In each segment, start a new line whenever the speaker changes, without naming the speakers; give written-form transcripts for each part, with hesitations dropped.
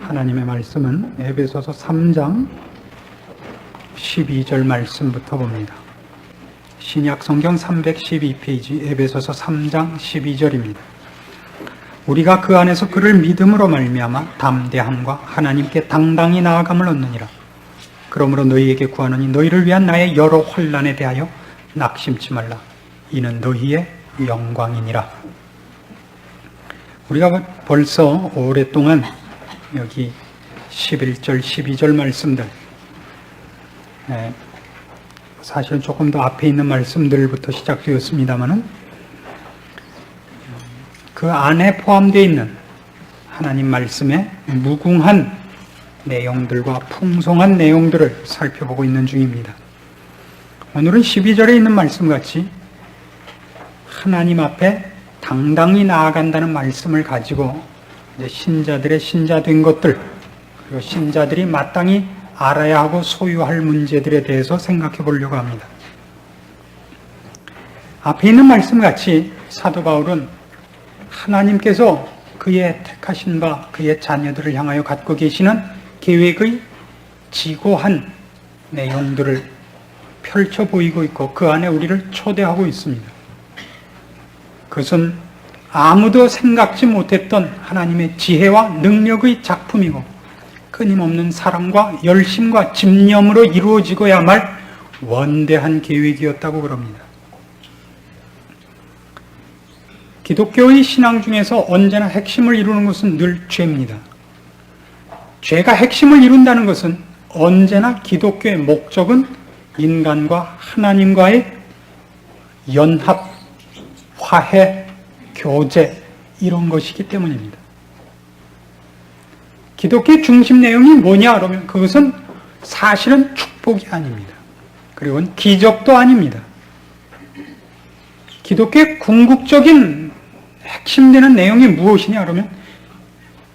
하나님의 말씀은 에베소서 3장 12절 말씀부터 봅니다. 신약 성경 312페이지 에베소서 3장 12절입니다. 우리가 그 안에서 그를 믿음으로 말미암아 담대함과 하나님께 당당히 나아감을 얻느니라. 그러므로 너희에게 구하노니 너희를 위한 나의 여러 환난에 대하여 낙심치 말라. 이는 너희의 영광이니라. 우리가 벌써 오랫동안 여기 11절, 12절 말씀들, 사실은 조금 더 앞에 있는 말씀들부터 시작되었습니다만은 그 안에 포함되어 있는 하나님 말씀의 무궁한 내용들과 풍성한 내용들을 살펴보고 있는 중입니다. 오늘은 12절에 있는 말씀같이 하나님 앞에 당당히 나아간다는 말씀을 가지고 이제 신자들의 신자된 것들, 그리고 신자들이 마땅히 알아야 하고 소유할 문제들에 대해서 생각해 보려고 합니다. 앞에 있는 말씀같이 사도 바울은 하나님께서 그의 택하신 바 그의 자녀들을 향하여 갖고 계시는 계획의 지고한 내용들을 펼쳐 보이고 있고 그 안에 우리를 초대하고 있습니다. 그것은 아무도 생각지 못했던 하나님의 지혜와 능력의 작품이고 끊임없는 사랑과 열심과 집념으로 이루어지고야 말 원대한 계획이었다고 그럽니다. 기독교의 신앙 중에서 언제나 핵심을 이루는 것은 늘 죄입니다. 죄가 핵심을 이룬다는 것은 언제나 기독교의 목적은 인간과 하나님과의 연합, 화해, 교제 이런 것이기 때문입니다. 기독교의 중심 내용이 뭐냐 그러면 그것은 사실은 축복이 아닙니다. 그리고 기적도 아닙니다. 기독교의 궁극적인 핵심되는 내용이 무엇이냐 그러면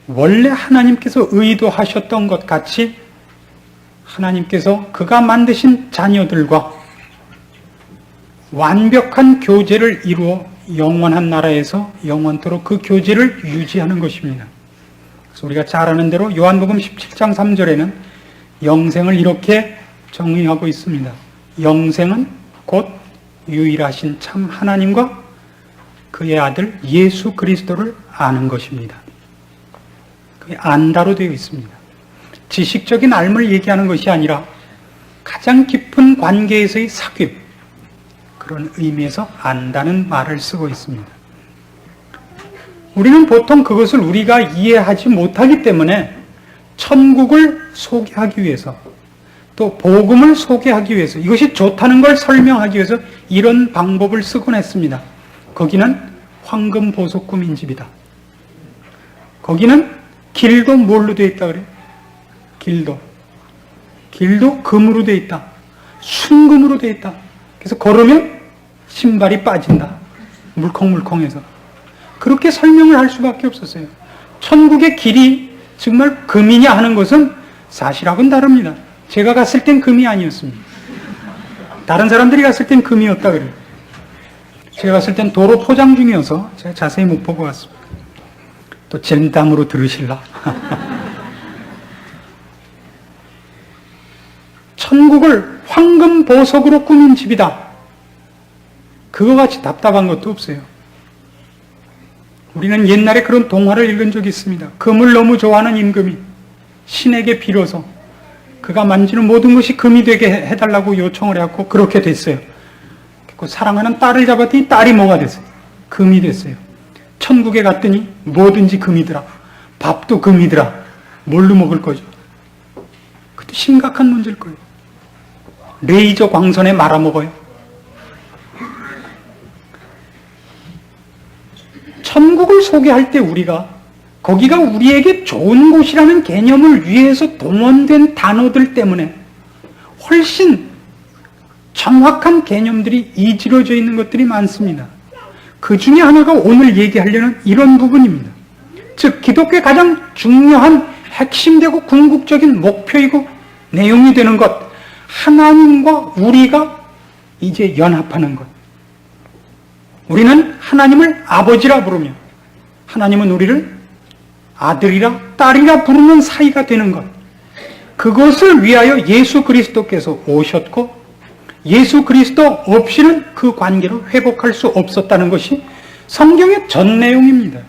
원래 하나님께서 의도하셨던 것 같이 하나님께서 그가 만드신 자녀들과 완벽한 교제를 이루어 영원한 나라에서 영원토록 그 교제를 유지하는 것입니다. 그래서 우리가 잘 아는 대로 요한복음 17장 3절에는 영생을 이렇게 정의하고 있습니다. 영생은 곧 유일하신 참 하나님과 그의 아들 예수 그리스도를 아는 것입니다. 그게 안다로 되어 있습니다. 지식적인 알을 얘기하는 것이 아니라 가장 깊은 관계에서의 사귐, 그런 의미에서 안다는 말을 쓰고 있습니다. 우리는 보통 그것을 우리가 이해하지 못하기 때문에 천국을 소개하기 위해서 또 복음을 소개하기 위해서 이것이 좋다는 걸 설명하기 위해서 이런 방법을 쓰곤 했습니다. 거기는 황금 보석 꾸민 집이다. 거기는 길도 뭘로 되어 있다 그래요? 길도 금으로 되어 있다. 순금으로 되어 있다. 그래서 걸으면 신발이 빠진다. 물컹물컹해서. 그렇게 설명을 할 수밖에 없었어요. 천국의 길이 정말 금이냐 하는 것은 사실하고는 다릅니다. 제가 갔을 땐 금이 아니었습니다. 다른 사람들이 갔을 땐 금이었다 그래요. 제가 갔을 땐 도로 포장 중이어서 제가 자세히 못 보고 왔습니다. 또 젠담으로 들으실라? 천국을 황금 보석으로 꾸민 집이다. 그거 같이 답답한 것도 없어요. 우리는 옛날에 그런 동화를 읽은 적이 있습니다. 금을 너무 좋아하는 임금이 신에게 빌어서 그가 만지는 모든 것이 금이 되게 해달라고 요청을 해갖고 그렇게 됐어요. 그 사랑하는 딸을 잡았더니 딸이 뭐가 됐어요? 금이 됐어요. 천국에 갔더니 뭐든지 금이더라. 밥도 금이더라. 뭘로 먹을 거죠? 그것도 심각한 문제일 거예요. 레이저 광선에 말아먹어요. 천국을 소개할 때 우리가 거기가 우리에게 좋은 곳이라는 개념을 위해서 동원된 단어들 때문에 훨씬 정확한 개념들이 이지러져 있는 것들이 많습니다. 그 중에 하나가 오늘 얘기하려는 이런 부분입니다. 즉 기독교의 가장 중요한 핵심되고 궁극적인 목표이고 내용이 되는 것, 하나님과 우리가 이제 연합하는 것. 우리는 하나님을 아버지라 부르며 하나님은 우리를 아들이라 딸이라 부르는 사이가 되는 것, 그것을 위하여 예수 그리스도께서 오셨고 예수 그리스도 없이는 그 관계를 회복할 수 없었다는 것이 성경의 전 내용입니다.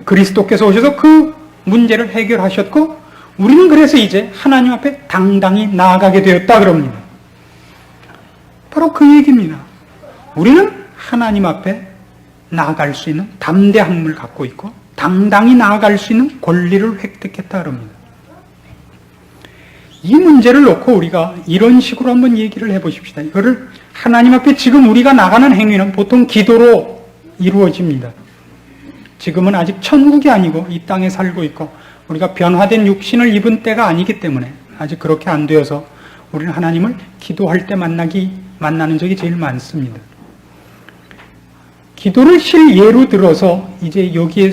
그리스도께서 오셔서 그 문제를 해결하셨고 우리는 그래서 이제 하나님 앞에 당당히 나아가게 되었다 그럽니다. 바로 그 얘기입니다. 우리는 하나님 앞에 나아갈 수 있는 담대함을 갖고 있고 당당히 나아갈 수 있는 권리를 획득했다 그럽니다. 이 문제를 놓고 우리가 이런 식으로 한번 얘기를 해보십시다. 이거를 하나님 앞에 지금 우리가 나가는 행위는 보통 기도로 이루어집니다. 지금은 아직 천국이 아니고 이 땅에 살고 있고 우리가 변화된 육신을 입은 때가 아니기 때문에 아직 그렇게 안 되어서 우리는 하나님을 기도할 때 만나는 적이 제일 많습니다. 기도를 실예로 들어서 이제 여기에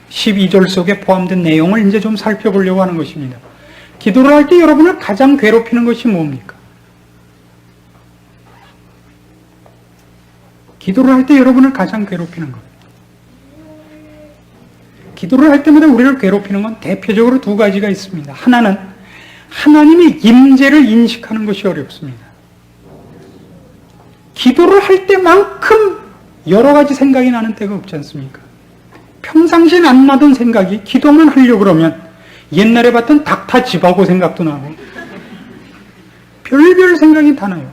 12절 속에 포함된 내용을 이제 좀 살펴보려고 하는 것입니다. 기도를 할 때 여러분을 가장 괴롭히는 것이 뭡니까? 기도를 할 때 여러분을 가장 괴롭히는 것. 기도를 할 때마다 우리를 괴롭히는 건 대표적으로 두 가지가 있습니다. 하나는 하나님의 임재를 인식하는 것이 어렵습니다. 기도를 할 때만큼 여러 가지 생각이 나는 때가 없지 않습니까? 평상시엔 안 나던 생각이 기도만 하려고 그러면 옛날에 봤던 닥터 집하고 생각도 나고 별별 생각이 다 나요.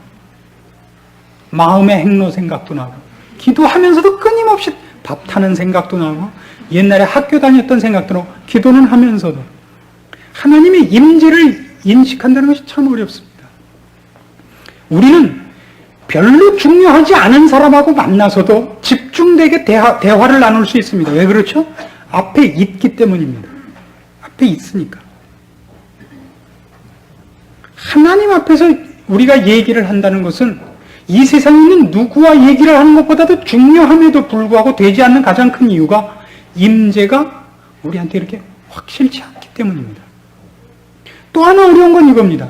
마음의 행로 생각도 나고 기도하면서도 끊임없이 밥 타는 생각도 나고 옛날에 학교 다녔던 생각도 나고 기도는 하면서도 하나님의 임재를 인식한다는 것이 참 어렵습니다. 우리는 별로 중요하지 않은 사람하고 만나서도 집중되게 대화를 나눌 수 있습니다. 왜 그렇죠? 앞에 있기 때문입니다. 앞에 있으니까. 하나님 앞에서 우리가 얘기를 한다는 것은 이 세상에 있는 누구와 얘기를 하는 것보다도 중요함에도 불구하고 되지 않는 가장 큰 이유가 임재가 우리한테 이렇게 확실치 않기 때문입니다. 또 하나 어려운 건 이겁니다.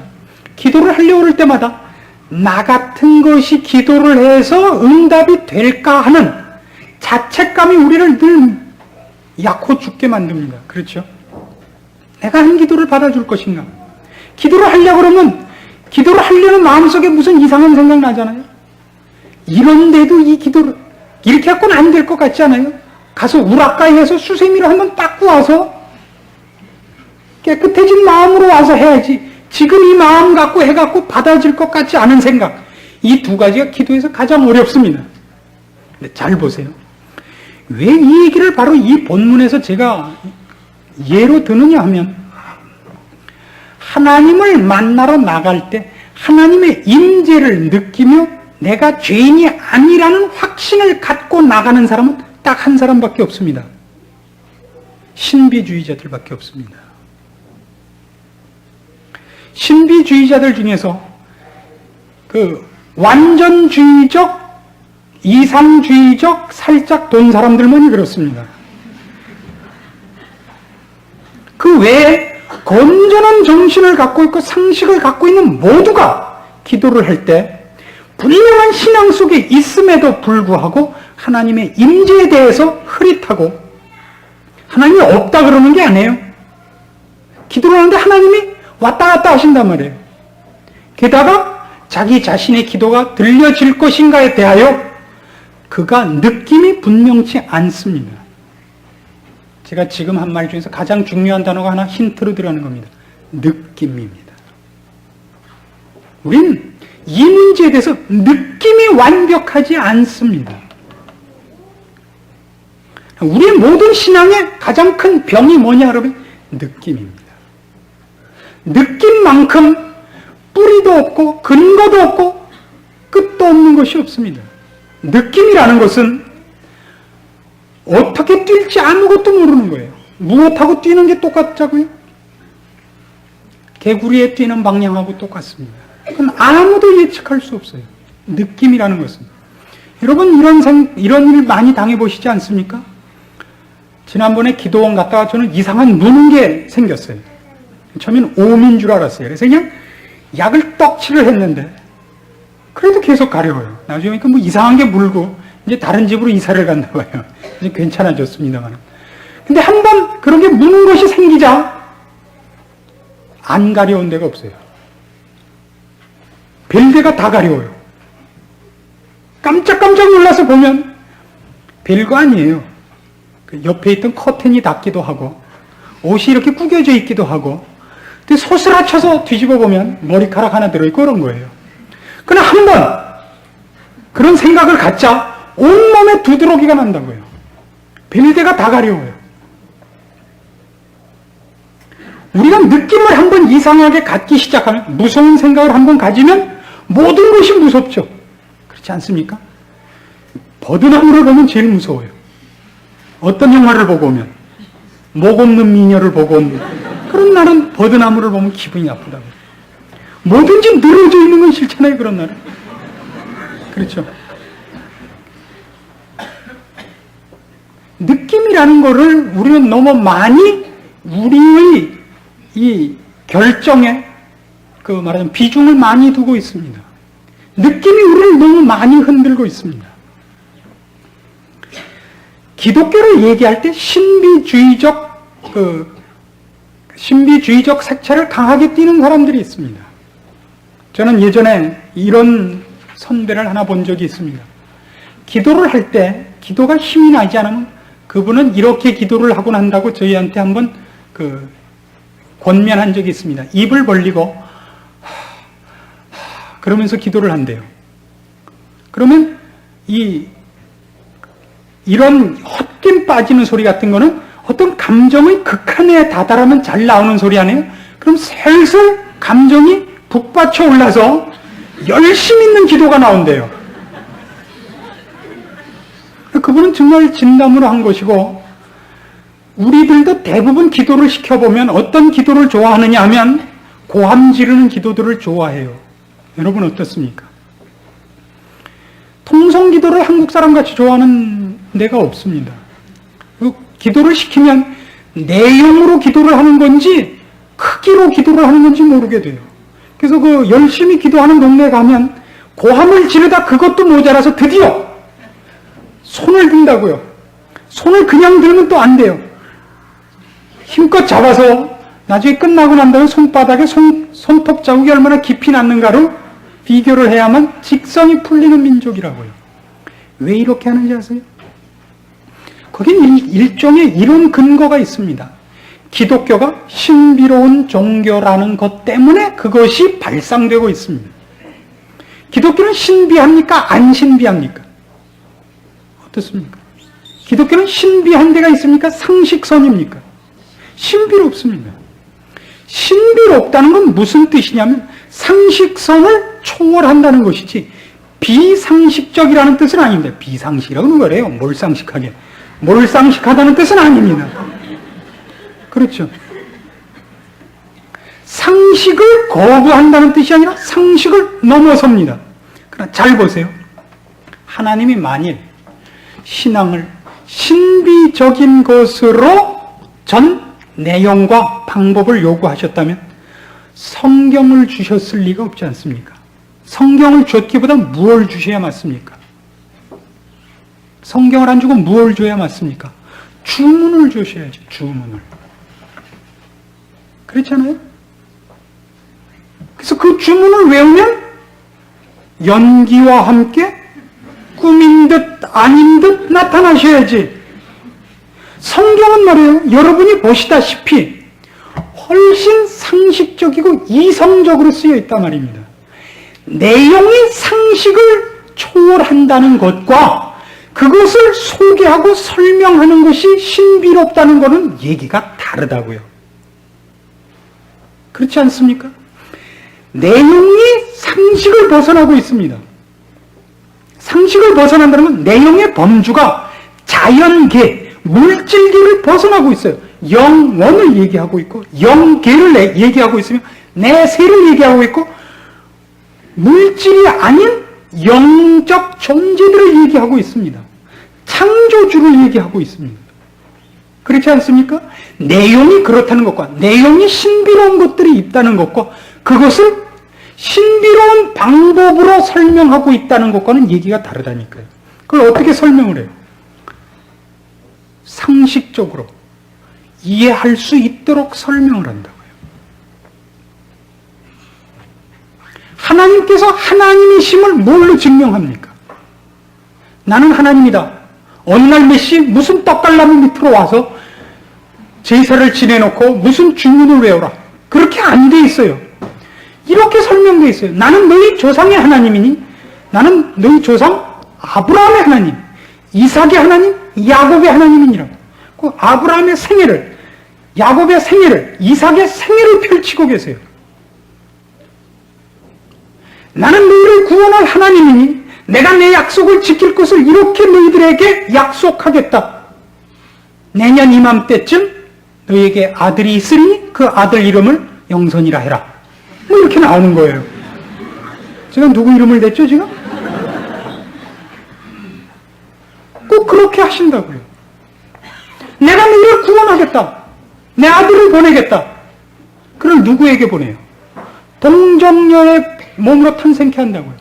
기도를 하려고 할 때마다 나 같은 것이 기도를 해서 응답이 될까 하는 자책감이 우리를 늘 약호 죽게 만듭니다. 그렇죠? 내가 한 기도를 받아줄 것인가? 기도를 하려고 그러면 기도를 하려는 마음속에 무슨 이상한 생각 나잖아요. 이런데도 이 기도를 이렇게 갖고는 안 될 것 같지 않아요? 가서 우라카이에서 수세미를 한번 닦고 와서 깨끗해진 마음으로 와서 해야지. 지금 이 마음 갖고 해갖고 받아질 것 같지 않은 생각. 이 두 가지가 기도에서 가장 어렵습니다. 근데 잘 보세요. 왜 이 얘기를 바로 이 본문에서 제가 예로 드느냐 하면 하나님을 만나러 나갈 때 하나님의 임재를 느끼며 내가 죄인이 아니라는 확신을 갖고 나가는 사람은 딱 한 사람밖에 없습니다. 신비주의자들밖에 없습니다. 신비주의자들 중에서 그 완전주의적, 이상주의적, 살짝 돈 사람들만이 그렇습니다. 그 외에 건전한 정신을 갖고 있고 상식을 갖고 있는 모두가 기도를 할 때 분명한 신앙 속에 있음에도 불구하고 하나님의 임재에 대해서 흐릿하고 하나님이 없다 그러는 게 아니에요. 기도를 하는데 하나님이 왔다 갔다 하신단 말이에요. 게다가 자기 자신의 기도가 들려질 것인가에 대하여 그가 느낌이 분명치 않습니다. 제가 지금 한 말 중에서 가장 중요한 단어가 하나 힌트로 들어가는 겁니다. 느낌입니다. 우리는 이 문제에 대해서 느낌이 완벽하지 않습니다. 우리의 모든 신앙의 가장 큰 병이 뭐냐 그러면 느낌입니다. 느낌만큼 뿌리도 없고 근거도 없고 끝도 없는 것이 없습니다. 느낌이라는 것은 어떻게 뛸지 아무것도 모르는 거예요. 무엇하고 뛰는 게 똑같자고요? 개구리에 뛰는 방향하고 똑같습니다. 그건 아무도 예측할 수 없어요. 느낌이라는 것은. 여러분 이런 일 많이 당해보시지 않습니까? 지난번에 기도원 갔다가 저는 이상한 무는 게 생겼어요. 처음엔 오미인 줄 알았어요. 그래서 그냥 약을 떡칠을 했는데 그래도 계속 가려워요. 나중에 뭐 이상한 게 물고 이제 다른 집으로 이사를 갔나 봐요. 이제 괜찮아졌습니다만. 근데 한번 그런 게 무는 것이 생기자 안 가려운 데가 없어요. 별데가 다 가려워요. 깜짝깜짝 놀라서 보면 별거 아니에요. 그 옆에 있던 커튼이 닿기도 하고 옷이 이렇게 구겨져 있기도 하고, 근데 소스라쳐서 뒤집어 보면 머리카락 하나 들어있고 그런 거예요. 그러나 한번 그런 생각을 갖자 온몸에 두드러기가 난다고요. 별데가 다 가려워요. 우리가 느낌을 한번 이상하게 갖기 시작하면, 무서운 생각을 한번 가지면 모든 것이 무섭죠. 그렇지 않습니까? 버드나무를 보면 제일 무서워요. 어떤 영화를 보고 오면, 목 없는 미녀를 보고 온 그런 날은 버드나무를 보면 기분이 나쁘다고. 뭐든지 늘어져 있는 건 싫잖아요, 그런 날은. 그렇죠. 느낌이라는 거를 우리는 너무 많이 우리의 이 결정에 말하자면 비중을 많이 두고 있습니다. 느낌이 우리를 너무 많이 흔들고 있습니다. 기독교를 얘기할 때 신비주의적 색채를 강하게 띠는 사람들이 있습니다. 저는 예전에 이런 선배를 하나 본 적이 있습니다. 기도를 할 때 기도가 힘이 나지 않으면 그분은 이렇게 기도를 하고 난다고 저희한테 한번 권면한 적이 있습니다. 입을 벌리고 그러면서 기도를 한대요. 그러면 이런 헛김 빠지는 소리 같은 거는 어떤 감정의 극한에 다다르면 잘 나오는 소리 아니에요? 그럼 슬슬 감정이 북받쳐 올라서 열심 있는 기도가 나온대요. 그분은 정말 진담으로 한 것이고, 우리들도 대부분 기도를 시켜보면 어떤 기도를 좋아하느냐 하면 고함 지르는 기도들을 좋아해요. 여러분 어떻습니까? 통성 기도를 한국 사람같이 좋아하는 데가 없습니다. 기도를 시키면 내용으로 기도를 하는 건지 크기로 기도를 하는 건지 모르게 돼요. 그래서 열심히 기도하는 동네에 가면 고함을 지르다 그것도 모자라서 드디어 손을 든다고요. 손을 그냥 들면 또 안 돼요. 힘껏 잡아서 나중에 끝나고 난 다음에 손바닥에 손톱 자국이 얼마나 깊이 났는가로 비교를 해야만 직성이 풀리는 민족이라고요. 왜 이렇게 하는지 아세요? 거긴 일종의 이론 근거가 있습니다. 기독교가 신비로운 종교라는 것 때문에 그것이 발상되고 있습니다. 기독교는 신비합니까? 안 신비합니까? 어떻습니까? 기독교는 신비한 데가 있습니까? 상식선입니까? 신비롭습니다. 신비롭다는 건 무슨 뜻이냐면 상식선을 초월한다는 것이지 비상식적이라는 뜻은 아닙니다. 비상식이라고는 뭐래요? 몰상식하게. 몰상식하다는 뜻은 아닙니다. 그렇죠. 상식을 거부한다는 뜻이 아니라 상식을 넘어섭니다. 그러나 잘 보세요. 하나님이 만일 신앙을 신비적인 것으로 전 내용과 방법을 요구하셨다면 성경을 주셨을 리가 없지 않습니까? 성경을 줬기보다 무엇을 주셔야 맞습니까? 성경을 안 주고 무엇을 줘야 맞습니까? 주문을 주셔야지, 주문을. 그렇잖아요? 그래서 그 주문을 외우면 연기와 함께 꿈인 듯 아닌 듯 나타나셔야지. 성경은 말이에요. 여러분이 보시다시피 훨씬 상식적이고 이성적으로 쓰여 있단 말입니다. 내용이 상식을 초월한다는 것과 그것을 소개하고 설명하는 것이 신비롭다는 것은 얘기가 다르다고요. 그렇지 않습니까? 내용이 상식을 벗어나고 있습니다. 상식을 벗어난다는 건 내용의 범주가 자연계, 물질계를 벗어나고 있어요. 영원을 얘기하고 있고 영계를 얘기하고 있으며 내세를 얘기하고 있고 물질이 아닌 영적 존재들을 얘기하고 있습니다. 창조주를 얘기하고 있습니다. 그렇지 않습니까? 내용이 그렇다는 것과 내용이 신비로운 것들이 있다는 것과 그것을 신비로운 방법으로 설명하고 있다는 것과는 얘기가 다르다니까요. 그걸 어떻게 설명을 해요? 상식적으로, 이해할 수 있도록 설명을 한다고요. 하나님께서 하나님이심을 뭘로 증명합니까? 나는 하나님이다. 어느 날 메시 무슨 떡갈나무 밑으로 와서 제사를 지내놓고 무슨 주문을 외워라. 그렇게 안 돼 있어요. 이렇게 설명되어 있어요. 나는 너희 조상의 하나님이니, 나는 너희 조상 아브라함의 하나님, 이삭의 하나님, 야곱의 하나님이니라. 그 아브라함의 생애를, 야곱의 생애를, 이삭의 생애를 펼치고 계세요. 나는 너희를 구원할 하나님이니 내가 내 약속을 지킬 것을 이렇게 너희들에게 약속하겠다. 내년 이맘때쯤 너희에게 아들이 있으리니 그 아들 이름을 영선이라 해라. 뭐 이렇게 나오는 거예요. 제가 누구 이름을 냈죠 지금? 꼭 그렇게 하신다고요. 내가 너희를 구원하겠다. 내 아들을 보내겠다. 그걸 누구에게 보내요? 동정녀의 몸으로 탄생케 한다고요.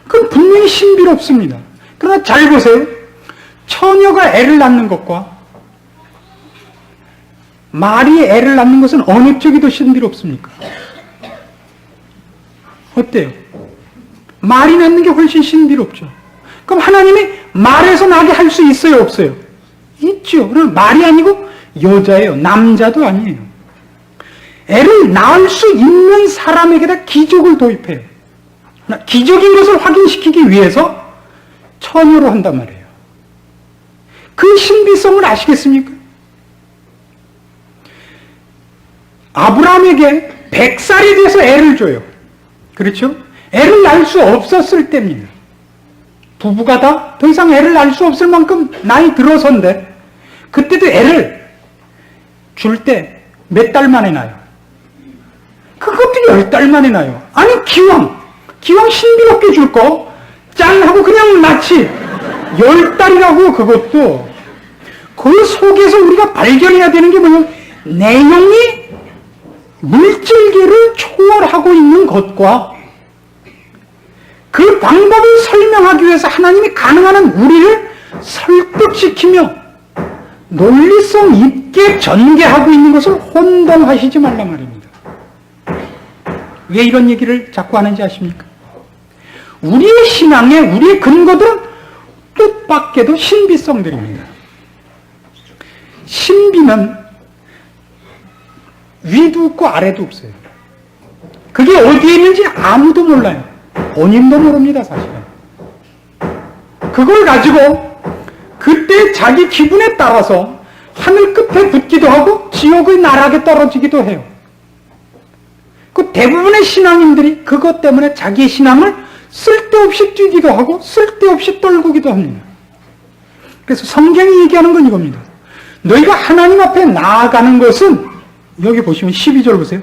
그건 분명히 신비롭습니다. 그러나 잘 보세요. 처녀가 애를 낳는 것과 말이 애를 낳는 것은 어느 쪽이 더 신비롭습니까? 어때요? 말이 낳는 게 훨씬 신비롭죠. 그럼 하나님이 말에서 나게 할 수 있어요, 없어요? 있죠. 그럼 말이 아니고 여자예요. 남자도 아니에요. 애를 낳을 수 있는 사람에게다 기적을 도입해요. 기적인 것을 확인시키기 위해서 처녀로 한단 말이에요. 그 신비성을 아시겠습니까? 아브라함에게 100살이 돼서 애를 줘요. 그렇죠? 애를 낳을 수 없었을 때입니다. 부부가 다 더 이상 애를 낳을 수 없을 만큼 나이 들어서인데 그때도 애를 줄 때 몇 달 만에 낳아요. 그것도 10달 만에 낳아요. 아니 기왕 신비롭게 줄 거 짠 하고 그냥 낳지 10달이라고. 그것도 그 속에서 우리가 발견해야 되는 게 뭐냐면 내용이 물질계를 초월하고 있는 것과 그 방법을 설명하기 위해서 하나님이 가능한 한 우리를 설득시키며 논리성 있게 전개하고 있는 것을 혼동하시지 말란 말입니다. 왜 이런 얘기를 자꾸 하는지 아십니까? 우리의 신앙에 우리의 근거들은 뜻밖에도 신비성들입니다. 신비는 위도 없고 아래도 없어요. 그게 어디에 있는지 아무도 몰라요. 본인도 모릅니다, 사실은. 그걸 가지고 그때 자기 기분에 따라서 하늘 끝에 붙기도 하고 지옥의 나락에 떨어지기도 해요. 그 대부분의 신앙인들이 그것 때문에 자기의 신앙을 쓸데없이 뛰기도 하고 쓸데없이 떨구기도 합니다. 그래서 성경이 얘기하는 건 이겁니다. 너희가 하나님 앞에 나아가는 것은 여기 보시면 12절 보세요.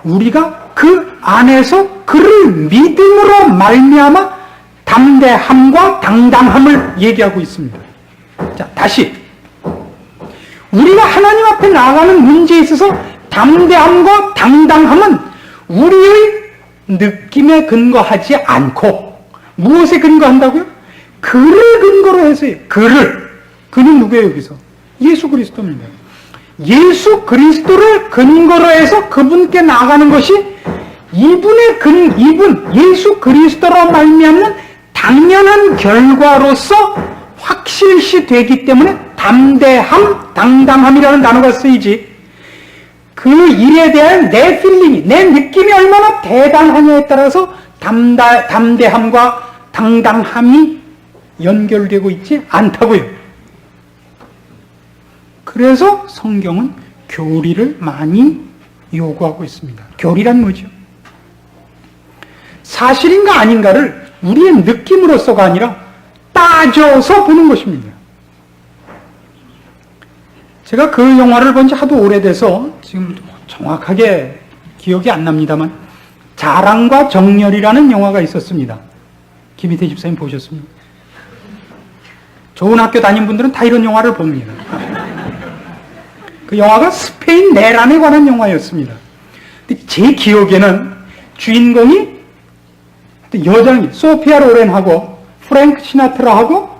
우리가 그 안에서 그를 믿음으로 말미암아 담대함과 당당함을 얘기하고 있습니다. 자, 다시 우리가 하나님 앞에 나아가는 문제에 있어서 담대함과 당당함은 우리의 느낌에 근거하지 않고 무엇에 근거한다고요? 그를 근거로 해서요. 그는 누구예요 여기서? 예수 그리스도입니다. 예수 그리스도를 근거로 해서 그분께 나아가는 것이 이분 예수 그리스도로 말미암는 당연한 결과로서 확실시 되기 때문에 담대함, 당당함이라는 단어가 쓰이지, 그 일에 대한 내 필링이, 내 느낌이 얼마나 대단하냐에 따라서 담대함과 당당함이 연결되고 있지 않다고요. 그래서 성경은 교리를 많이 요구하고 있습니다. 교리란 뭐죠? 사실인가 아닌가를 우리의 느낌으로서가 아니라 따져서 보는 것입니다. 제가 그 영화를 본 지 하도 오래돼서 지금 정확하게 기억이 안 납니다만 자랑과 정열이라는 영화가 있었습니다. 김희태 집사님 보셨습니까? 좋은 학교 다닌 분들은 다 이런 영화를 봅니다. 그 영화가 스페인 내란에 관한 영화였습니다. 근데 제 기억에는 주인공이 여장이 소피아 로렌하고 프랭크 시나트라하고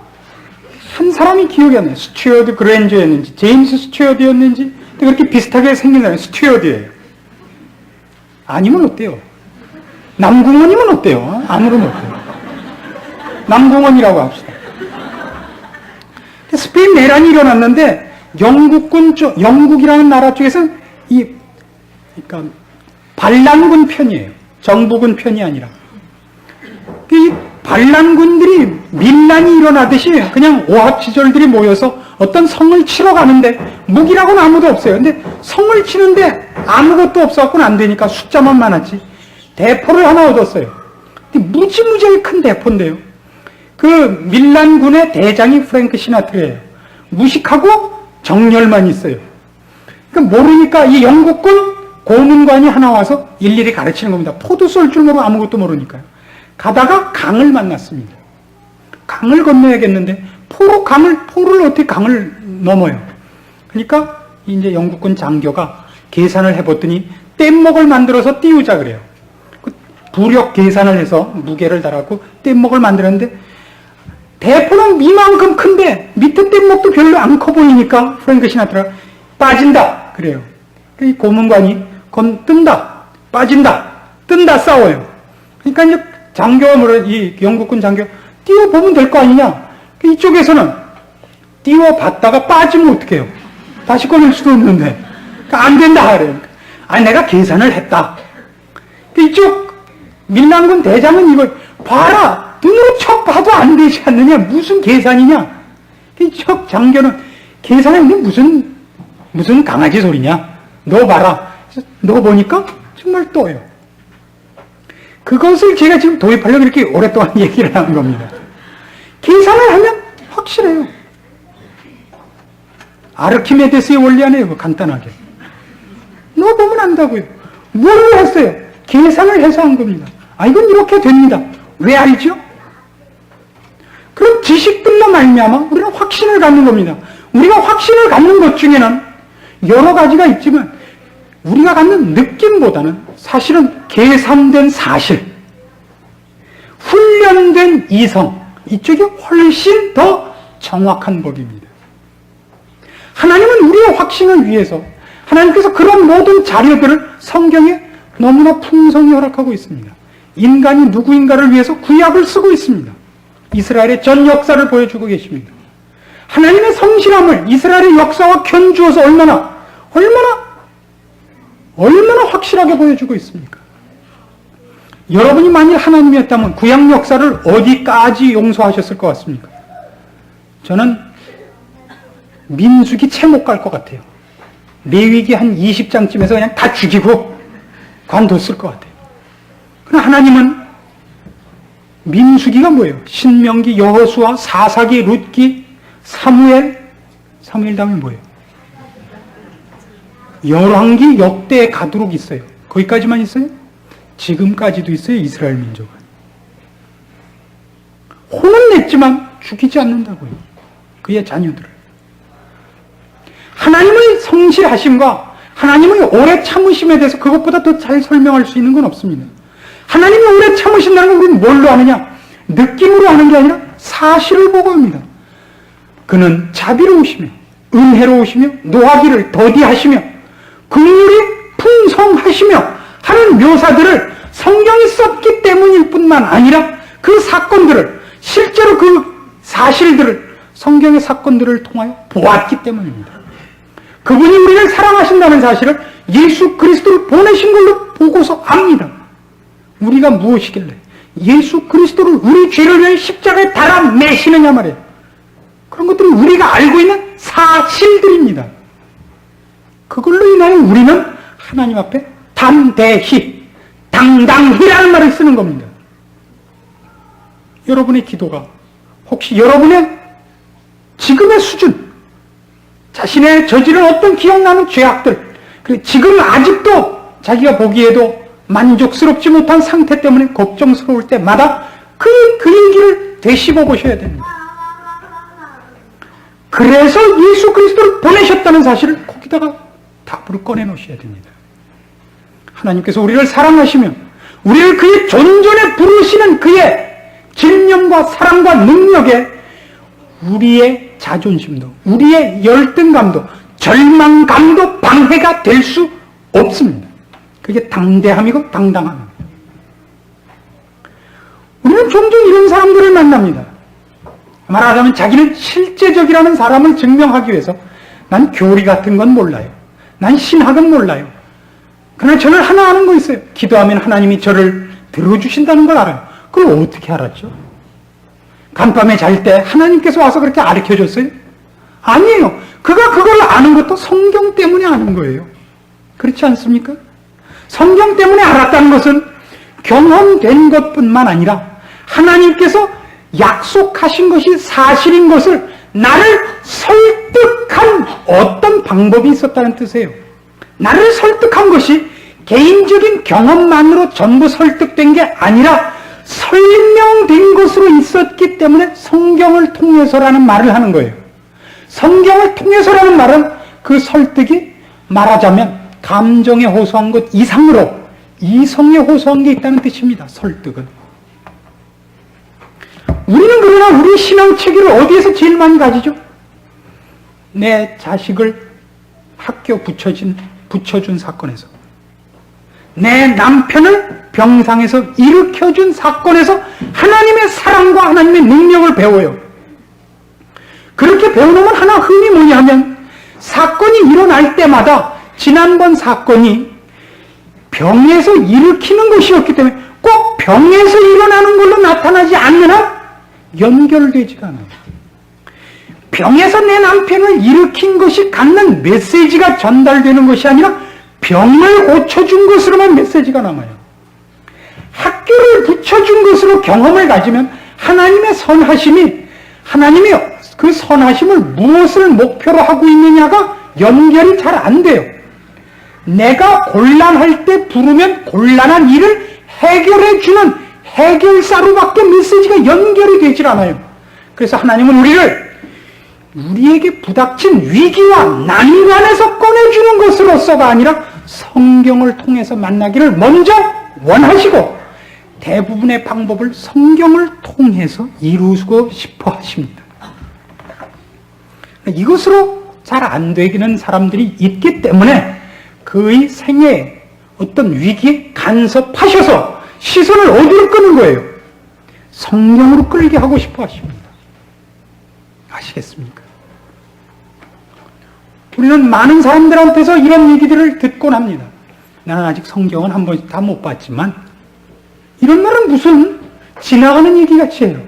한 사람이 기억이 안 나요. 스튜어드 그랜저였는지 제임스 스튜어드였는지 그렇게 비슷하게 생긴 사람이 스튜어드예요. 아니면 어때요? 남궁원이면 어때요? 아무런 어때요? 남궁원이라고 합시다. 스페인 내란이 일어났는데 영국이라는 나라 쪽에서 그러니까 반란군 편이에요. 정부군 편이 아니라. 이 반란군들이 밀란이 일어나듯이 그냥 오합지졸들이 모여서 어떤 성을 치러 가는데 무기라고는 아무도 없어요. 근데 성을 치는데 아무것도 없어갖고는 안 되니까 숫자만 많았지. 대포를 하나 얻었어요. 무지무지하게 큰 대포인데요. 그 밀란군의 대장이 프랭크 시나트라예요. 무식하고 정열만 있어요. 그러니까 모르니까 이 영국군 고문관이 하나 와서 일일이 가르치는 겁니다. 포도 쏠 줄 모르고 아무것도 모르니까요. 가다가 강을 만났습니다. 강을 건너야겠는데 포를 어떻게 강을 넘어요. 그러니까 이제 영국군 장교가 계산을 해봤더니 뗏목을 만들어서 띄우자 그래요. 부력 계산을 해서 무게를 달았고 뗏목을 만들었는데 대포는 이만큼 큰데 밑에 뗏목도 별로 안 커 보이니까 프랭크 시나트라가 빠진다 그래요. 이 고문관이 뜬다 빠진다 뜬다 싸워요. 그러니까 이제 장교가 이 영국군 장교 띄워보면 될 거 아니냐. 이쪽에서는 띄워봤다가 빠지면 어떡해요. 다시 꺼낼 수도 없는데. 그러니까 안 된다 그래요. 아니 내가 계산을 했다. 이쪽 밀란군 대장은 이걸 봐라. 눈으로 척 봐도 안 되지 않느냐. 무슨 계산이냐. 척 장교는 계산했는데 무슨 강아지 소리냐. 너 봐라. 너 보니까 정말 떠요. 그것을 제가 지금 도입하려고 이렇게 오랫동안 얘기를 하는 겁니다. 계산을 하면 확실해요. 아르키메데스의 원리 아니에요. 간단하게. 너 보면 안다고요. 뭘 했어요? 계산을 해서 한 겁니다. 이건 이렇게 됩니다. 왜 알죠? 그럼 지식들로 말미암아 우리는 확신을 갖는 겁니다. 우리가 확신을 갖는 것 중에는 여러 가지가 있지만 우리가 갖는 느낌보다는 사실은 계산된 사실, 훈련된 이성, 이쪽이 훨씬 더 정확한 법입니다. 하나님은 우리의 확신을 위해서 하나님께서 그런 모든 자료들을 성경에 너무나 풍성히 허락하고 있습니다. 인간이 누구인가를 위해서 구약을 쓰고 있습니다. 이스라엘의 전 역사를 보여주고 계십니다. 하나님의 성실함을 이스라엘의 역사와 견주어서 얼마나 확실하게 보여주고 있습니까? 여러분이 만일 하나님이었다면 구약 역사를 어디까지 용서하셨을 것 같습니까? 저는 민수기 채 못 갈 것 같아요. 레위기 한 20장쯤에서 그냥 다 죽이고 관뒀을 것 같아요. 그러나 하나님은 민수기가 뭐예요? 신명기, 여호수아, 사사기, 룻기, 사무엘 다음에 뭐예요? 열왕기, 역대 가도록 있어요. 거기까지만 있어요? 지금까지도 있어요. 이스라엘 민족은. 혼은 냈지만 죽이지 않는다고요. 그의 자녀들을. 하나님의 성실하심과 하나님의 오래 참으심에 대해서 그것보다 더 잘 설명할 수 있는 건 없습니다. 하나님이 오래 참으신다는 걸 우리는 뭘로 아느냐? 느낌으로 아는 게 아니라 사실을 보고 합니다. 그는 자비로우시며 은혜로우시며 노하기를 더디하시며 긍휼이 풍성하시며 하는 묘사들을 성경이 썼기 때문일 뿐만 아니라 그 사건들을 실제로 그 사실들을 성경의 사건들을 통하여 보았기 때문입니다. 그분이 우리를 사랑하신다는 사실을 예수 그리스도를 보내신 걸로 보고서 압니다. 우리가 무엇이길래 예수 그리스도를 우리 죄를 위해 십자가에 달아 매시느냐 말이에요. 그런 것들은 우리가 알고 있는 사실들입니다. 그걸로 인하여 우리는 하나님 앞에 담대히, 당당히라는 말을 쓰는 겁니다. 여러분의 기도가 혹시 여러분의 지금의 수준, 자신의 저지른 어떤 기억나는 죄악들, 그리고 지금 아직도 자기가 보기에도 만족스럽지 못한 상태 때문에 걱정스러울 때마다 그 얘기를 되씹어 보셔야 됩니다. 그래서 예수 그리스도를 보내셨다는 사실을 거기다가 답으로 꺼내놓으셔야 됩니다. 하나님께서 우리를 사랑하시며 우리를 그의 존전에 부르시는 그의 질명과 사랑과 능력에 우리의 자존심도 우리의 열등감도 절망감도 방해가 될 수 없습니다. 그게 당대함이고 당당함입니다. 우리는 종종 이런 사람들을 만납니다. 말하자면 자기는 실제적이라는 사람을 증명하기 위해서 난 교리 같은 건 몰라요. 난 신학은 몰라요. 그러나 저는 하나 아는 거 있어요. 기도하면 하나님이 저를 들어주신다는 걸 알아요. 그걸 어떻게 알았죠? 간밤에 잘 때 하나님께서 와서 그렇게 가르쳐줬어요? 아니에요. 그가 그걸 아는 것도 성경 때문에 아는 거예요. 그렇지 않습니까? 성경 때문에 알았다는 것은 경험된 것뿐만 아니라 하나님께서 약속하신 것이 사실인 것을 나를 설득한 어떤 방법이 있었다는 뜻이에요. 나를 설득한 것이 개인적인 경험만으로 전부 설득된 게 아니라 설명된 것으로 있었기 때문에 성경을 통해서라는 말을 하는 거예요. 성경을 통해서라는 말은 그 설득이 말하자면 감정에 호소한 것 이상으로 이성에 호소한 게 있다는 뜻입니다. 설득은. 우리는 그러나 우리 신앙 체계를 어디에서 제일 많이 가지죠? 내 자식을 학교 붙여준 사건에서, 내 남편을 병상에서 일으켜준 사건에서 하나님의 사랑과 하나님의 능력을 배워요. 그렇게 배워놓으면 하나 흠이 뭐냐 하면 사건이 일어날 때마다 지난번 사건이 병에서 일으키는 것이었기 때문에 꼭 병에서 일어나는 걸로 나타나지 않는 한 연결되지가 않아요. 병에서 내 남편을 일으킨 것이 갖는 메시지가 전달되는 것이 아니라 병을 고쳐준 것으로만 메시지가 남아요. 학교를 붙여준 것으로 경험을 가지면 하나님의 선하심이, 하나님이 그 선하심을 무엇을 목표로 하고 있느냐가 연결이 잘 안 돼요. 내가 곤란할 때 부르면 곤란한 일을 해결해주는 해결사로밖에 메시지가 연결이 되질 않아요. 그래서 하나님은 우리에게 부닥친 위기와 난관에서 꺼내주는 것으로서가 아니라 성경을 통해서 만나기를 먼저 원하시고 대부분의 방법을 성경을 통해서 이루고 싶어 하십니다. 이것으로 잘 안 되기는 사람들이 있기 때문에 그의 생애에 어떤 위기에 간섭하셔서 시선을 어디로 끄는 거예요? 성경으로 끌게 하고 싶어 하십니다. 아시겠습니까? 우리는 많은 사람들한테서 이런 얘기들을 듣곤 합니다. 나는 아직 성경은 한 번씩 다 못 봤지만, 이런 말은 무슨 지나가는 얘기 같이 해요.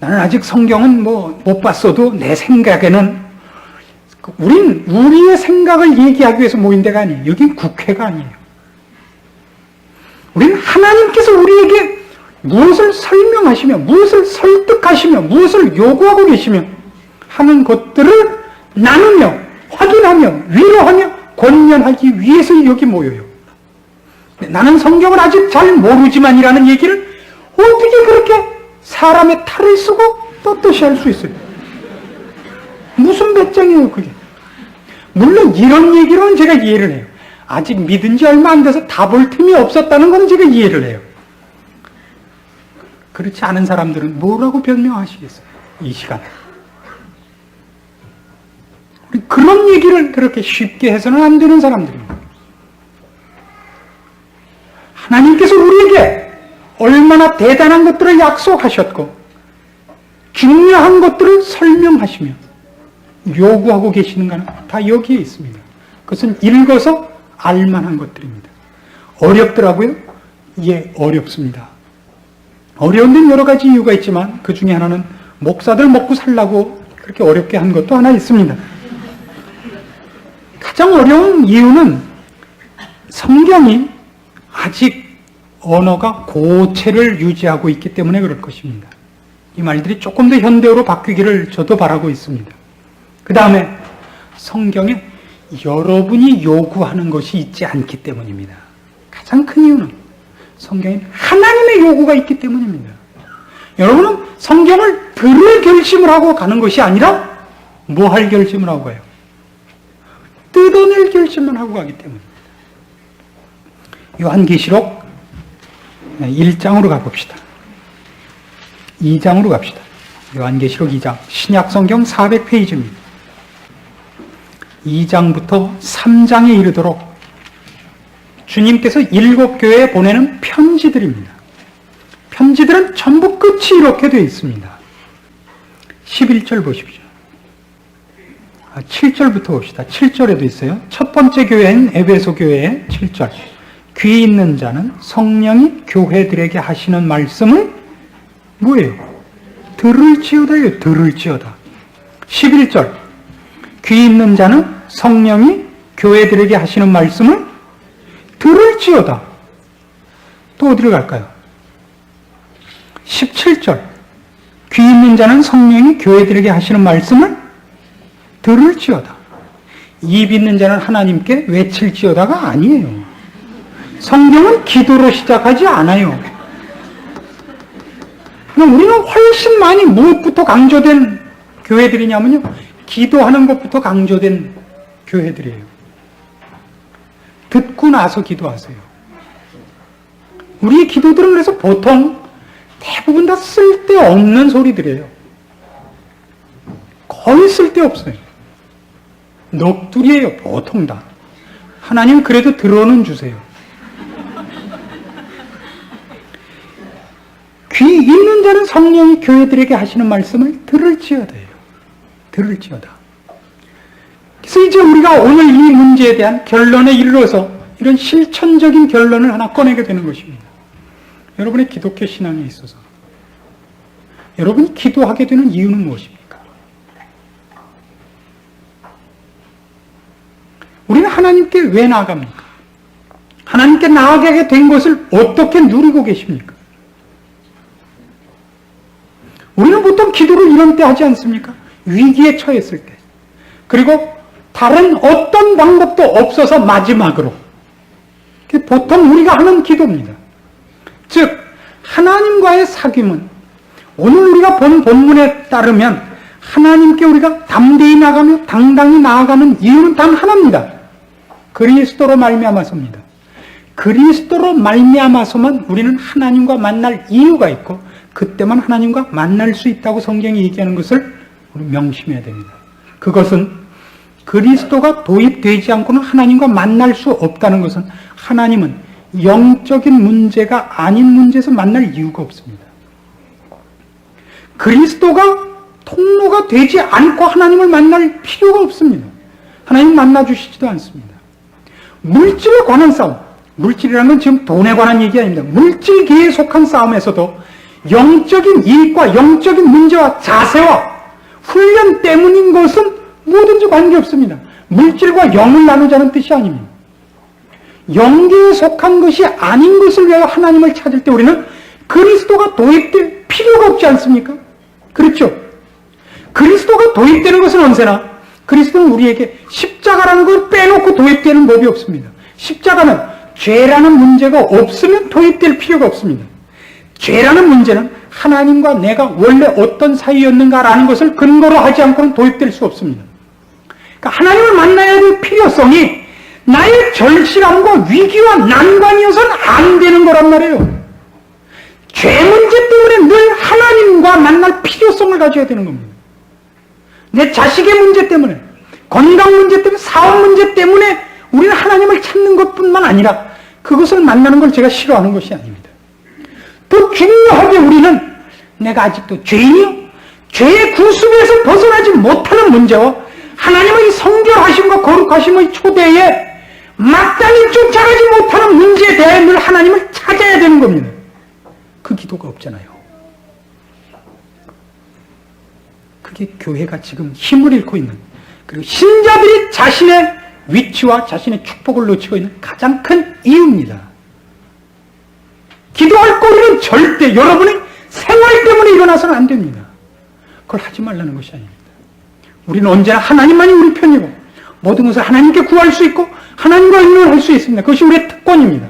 나는 아직 성경은 못 봤어도 내 생각에는, 우리의 생각을 얘기하기 위해서 모인 데가 아니에요. 여긴 국회가 아니에요. 우리는 하나님께서 우리에게 무엇을 설명하시며, 무엇을 설득하시며, 무엇을 요구하고 계시며 하는 것들을 나누며, 확인하며, 위로하며, 권면하기 위해서 여기 모여요. 나는 성경을 아직 잘 모르지만이라는 얘기를 어떻게 그렇게 사람의 탈을 쓰고 떳떳이 할 수 있어요? 무슨 배짱이에요, 그게? 물론 이런 얘기로는 제가 이해를 해요. 아직 믿은 지 얼마 안 돼서 다 볼 틈이 없었다는 건 제가 이해를 해요. 그렇지 않은 사람들은 뭐라고 변명하시겠어요? 이 시간에. 그런 얘기를 그렇게 쉽게 해서는 안 되는 사람들입니다. 하나님께서 우리에게 얼마나 대단한 것들을 약속하셨고 중요한 것들을 설명하시며 요구하고 계시는가는 다 여기에 있습니다. 그것은 읽어서 알만한 것들입니다. 어렵더라고요? 예, 어렵습니다. 어려운 데는 여러 가지 이유가 있지만 그 중에 하나는 목사들 먹고 살라고 그렇게 어렵게 한 것도 하나 있습니다. 가장 어려운 이유는 성경이 아직 언어가 고체를 유지하고 있기 때문에 그럴 것입니다. 이 말들이 조금 더 현대어로 바뀌기를 저도 바라고 있습니다. 그 다음에 성경에 여러분이 요구하는 것이 있지 않기 때문입니다. 가장 큰 이유는 성경에 하나님의 요구가 있기 때문입니다. 여러분은 성경을 들을 결심을 하고 가는 것이 아니라 뭐 할 결심을 하고 가요? 뜯어낼 결심만 하고 가기 때문입니다. 요한계시록 1장으로 가봅시다. 2장으로 갑시다. 요한계시록 2장. 신약성경 400페이지입니다. 2장부터 3장에 이르도록 주님께서 7교회에 보내는 편지들입니다. 편지들은 전부 끝이 이렇게 되어 있습니다. 11절 보십시오. 7절부터 봅시다. 7절에도 있어요. 첫 번째 교회인 에베소 교회의 7절. 귀 있는 자는 성령이 교회들에게 하시는 말씀을 뭐예요? 들을지어다요. 들을지어다. 11절. 귀 있는 자는 성령이 교회들에게 하시는 말씀을 들을지어다. 또 어디로 갈까요? 17절. 귀 있는 자는 성령이 교회들에게 하시는 말씀을 들을지어다. 입 있는 자는 하나님께 외칠지어다가 아니에요. 성경은 기도로 시작하지 않아요. 우리는 훨씬 많이 무엇부터 강조된 교회들이냐면요, 기도하는 것부터 강조된 교회들이에요. 듣고 나서 기도하세요. 우리의 기도들은 그래서 보통 대부분 다 쓸데없는 소리들이에요. 거의 쓸데없어요. 넋두리예요, 보통 다. 하나님 그래도 들어는 주세요. 귀 있는 자는 성령이 교회들에게 하시는 말씀을 들을지어다요. 들을지어다. 그래서 이제 우리가 오늘 이 문제에 대한 결론에 이르러서 이런 실천적인 결론을 하나 꺼내게 되는 것입니다. 여러분의 기독교 신앙에 있어서 여러분이 기도하게 되는 이유는 무엇입니까? 우리는 하나님께 왜 나아갑니까? 하나님께 나아가게 된 것을 어떻게 누리고 계십니까? 우리는 보통 기도를 이런 때 하지 않습니까? 위기에 처했을 때. 그리고 다른 어떤 방법도 없어서 마지막으로. 보통 우리가 하는 기도입니다. 즉, 하나님과의 사귐은 오늘 우리가 본 본문에 따르면 하나님께 우리가 담대히 나가며 당당히 나아가는 이유는 단 하나입니다. 그리스도로 말미암아서입니다. 그리스도로 말미암아서만 우리는 하나님과 만날 이유가 있고 그때만 하나님과 만날 수 있다고 성경이 얘기하는 것을 우리 명심해야 됩니다. 그것은 그리스도가 도입되지 않고는 하나님과 만날 수 없다는 것은 하나님은 영적인 문제가 아닌 문제에서 만날 이유가 없습니다. 그리스도가 통로가 되지 않고 하나님을 만날 필요가 없습니다. 하나님 만나주시지도 않습니다. 물질에 관한 싸움, 물질이라는 건 지금 돈에 관한 얘기 아닙니다. 물질계에 속한 싸움에서도 영적인 이익과 영적인 문제와 자세와 훈련 때문인 것은 뭐든지 관계없습니다. 물질과 영을 나누자는 뜻이 아닙니다. 영계에 속한 것이 아닌 것을 위하여 하나님을 찾을 때 우리는 그리스도가 도입될 필요가 없지 않습니까? 그렇죠? 그리스도가 도입되는 것은 언제나 그리스도는 우리에게 십자가라는 걸 빼놓고 도입되는 법이 없습니다. 십자가는 죄라는 문제가 없으면 도입될 필요가 없습니다. 죄라는 문제는 하나님과 내가 원래 어떤 사이였는가라는 것을 근거로 하지 않고는 도입될 수 없습니다. 그러니까 하나님을 만나야 될 필요성이 나의 절실함과 위기와 난관이어서는 안 되는 거란 말이에요. 죄 문제 때문에 늘 하나님과 만날 필요성을 가져야 되는 겁니다. 내 자식의 문제 때문에, 건강 문제 때문에, 사업 문제 때문에 우리는 하나님을 찾는 것뿐만 아니라 그것을 만나는 걸 제가 싫어하는 것이 아닙니다. 더 중요하게 우리는 내가 아직도 죄인이요, 죄의 구습에서 벗어나지 못하는 문제와 하나님의 성결하심과 거룩하심의 초대에 마땅히 쫓아가지 못하는 문제에 대해 늘 하나님을 찾아야 되는 겁니다. 그 기도가 없잖아요. 그게 교회가 지금 힘을 잃고 있는, 그리고 신자들이 자신의 위치와 자신의 축복을 놓치고 있는 가장 큰 이유입니다. 기도할 거리는 절대 여러분의 생활 때문에 일어나서는 안 됩니다. 그걸 하지 말라는 것이 아닙니다. 우리는 언제나 하나님만이 우리 편이고 모든 것을 하나님께 구할 수 있고 하나님과 의논할 수 있습니다. 그것이 우리의 특권입니다.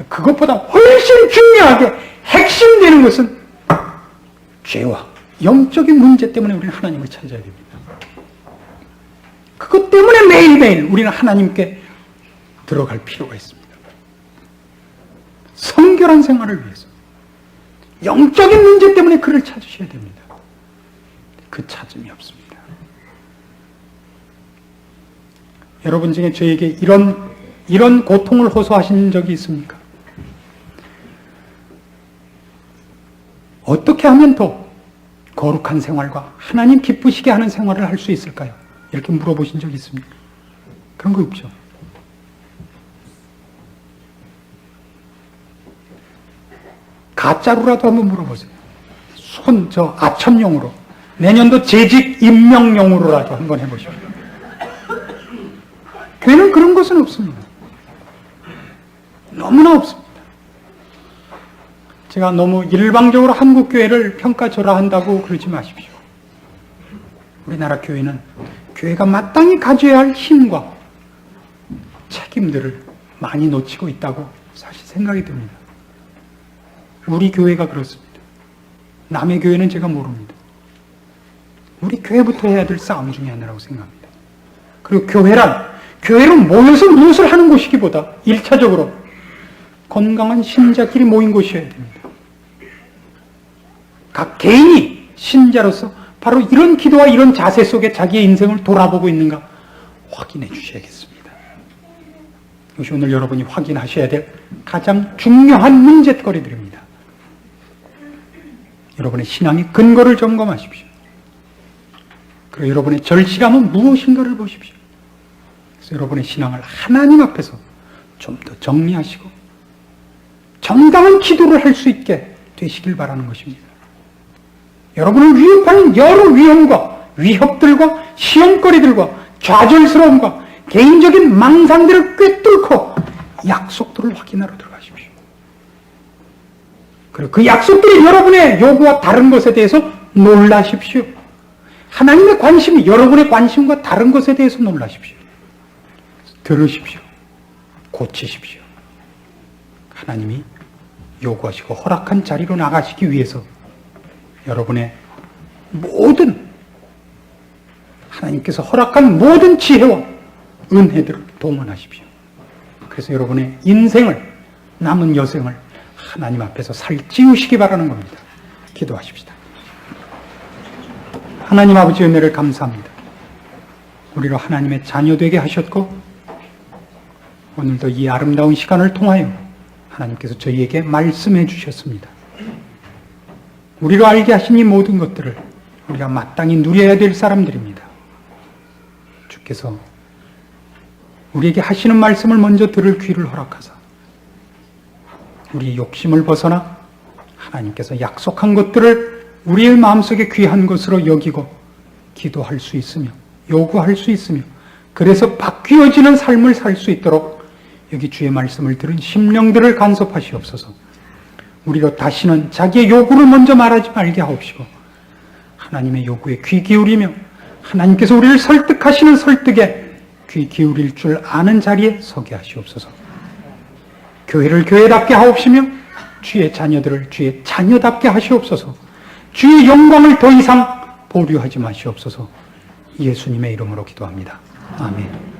그것보다 훨씬 중요하게 핵심되는 것은 죄와 영적인 문제 때문에 우리는 하나님을 찾아야 됩니다. 그것 때문에 매일매일 우리는 하나님께 들어갈 필요가 있습니다. 성결한 생활을 위해서 영적인 문제 때문에 그를 찾으셔야 됩니다. 그 찾음이 없습니다. 여러분 중에 저에게 이런 고통을 호소하신 적이 있습니까? 어떻게 하면 더 거룩한 생활과 하나님 기쁘시게 하는 생활을 할 수 있을까요? 이렇게 물어보신 적이 있습니까? 그런 거 없죠. 가짜로라도 한번 물어보세요. 아첨용으로. 내년도 재직 임명용으로라도 한번 해보십시오. 교회는 그런 것은 없습니다. 너무나 없습니다. 제가 너무 일방적으로 한국 교회를 평가절하한다고 그러지 마십시오. 우리나라 교회는 교회가 마땅히 가져야 할 힘과 책임들을 많이 놓치고 있다고 사실 생각이 듭니다. 우리 교회가 그렇습니다. 남의 교회는 제가 모릅니다. 우리 교회부터 해야 될 싸움 중에 하나라고 생각합니다. 그리고 교회로 모여서 무엇을 하는 곳이기보다 1차적으로 건강한 신자끼리 모인 곳이어야 됩니다. 각 개인이 신자로서 바로 이런 기도와 이런 자세 속에 자기의 인생을 돌아보고 있는가 확인해 주셔야겠습니다. 이것이 오늘 여러분이 확인하셔야 될 가장 중요한 문제거리들입니다. 여러분의 신앙의 근거를 점검하십시오. 그리고 여러분의 절실함은 무엇인가를 보십시오. 그래서 여러분의 신앙을 하나님 앞에서 좀 더 정리하시고 정당한 기도를 할 수 있게 되시길 바라는 것입니다. 여러분을 위협하는 여러 위험과 위협들과 시험거리들과 좌절스러움과 개인적인 망상들을 꿰뚫고 약속들을 확인하러 들어가십시오. 그리고 그 약속들이 여러분의 요구와 다른 것에 대해서 놀라십시오. 하나님의 관심이 여러분의 관심과 다른 것에 대해서 놀라십시오. 들으십시오. 고치십시오. 하나님이 요구하시고 허락한 자리로 나가시기 위해서 여러분의 모든 하나님께서 허락한 모든 지혜와 은혜들을 동원하십시오. 그래서 여러분의 인생을 남은 여생을 하나님 앞에서 살찌우시기 바라는 겁니다. 기도하십시다. 하나님 아버지 은혜를 감사합니다. 우리로 하나님의 자녀 되게 하셨고 오늘도 이 아름다운 시간을 통하여 하나님께서 저희에게 말씀해 주셨습니다. 우리로 알게 하신 이 모든 것들을 우리가 마땅히 누려야 될 사람들입니다. 주께서 우리에게 하시는 말씀을 먼저 들을 귀를 허락하사 우리의 욕심을 벗어나 하나님께서 약속한 것들을 우리의 마음속에 귀한 것으로 여기고 기도할 수 있으며 요구할 수 있으며 그래서 바뀌어지는 삶을 살 수 있도록 여기 주의 말씀을 들은 심령들을 간섭하시옵소서. 우리로 다시는 자기의 요구를 먼저 말하지 말게 하옵시고 하나님의 요구에 귀 기울이며 하나님께서 우리를 설득하시는 설득에 귀 기울일 줄 아는 자리에 서게 하시옵소서. 교회를 교회답게 하옵시며 주의 자녀들을 주의 자녀답게 하시옵소서. 주의 영광을 더 이상 보류하지 마시옵소서. 예수님의 이름으로 기도합니다. 아멘.